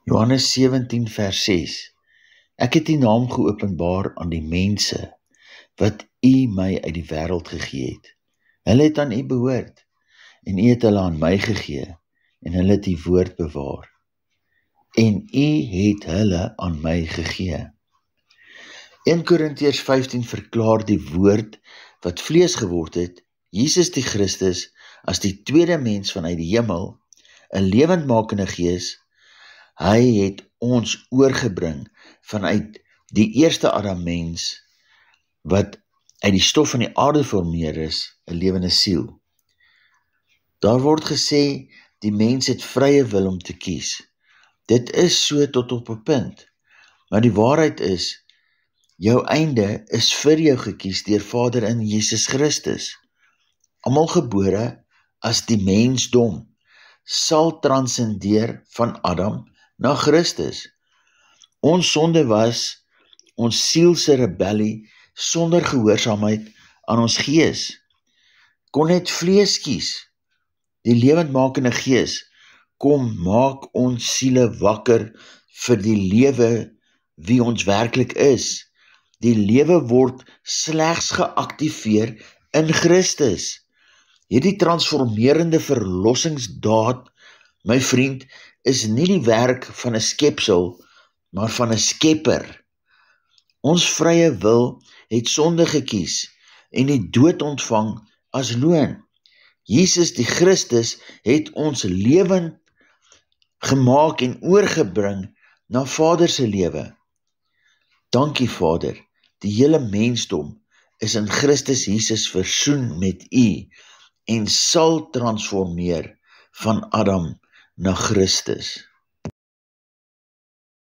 Johannes 17 vers 6. Ek het die naam geopenbaar aan die mense, wat U my uit die wêreld gegee het. Hulle het aan U behoort, en U het hulle aan my gegee, en hulle het die woord bewaar. En U het hulle aan my gegee. 1 Korintiërs 15 verklaar die woord wat vlees geword het, Jesus die Christus, as die tweede mens vanuit die hemel, 'n lewendmakende gees. Hy het ons oorgebring vanuit die eerste Adam mens, wat uit die stof van die aarde formeer is, 'n lewende siel. Daar word gesê, die mens het vrye wil om te kies. Dit is so tot op 'n punt, maar die waarheid is, jou einde is vir jou gekies deur Vader in Jesus Christus. Almal gebore as die mensdom sal transcendeer van Adam na Christus. Ons sonde was ons sielse rebellie sonder gehoorsaamheid aan ons gees. Kon net vlees kies. Die lewendmakende gees kom maak ons siele wakker vir die lewe wie ons werklik is. Die lewe word slegs geaktiveer in Christus. Hierdie transformerende verlossingsdaad, my vriend, is nie die werk van 'n skepsel, maar van 'n skepper. Ons vrye wil het sonde gekies en die dood ontvang as loon. Jesus die Christus het ons lewend gemaak en oorgebring na Vader se lewe. Dankie Vader, die hele mensdom is in Christus Jesus versoen met U en sal transformeer van Adam na Christus.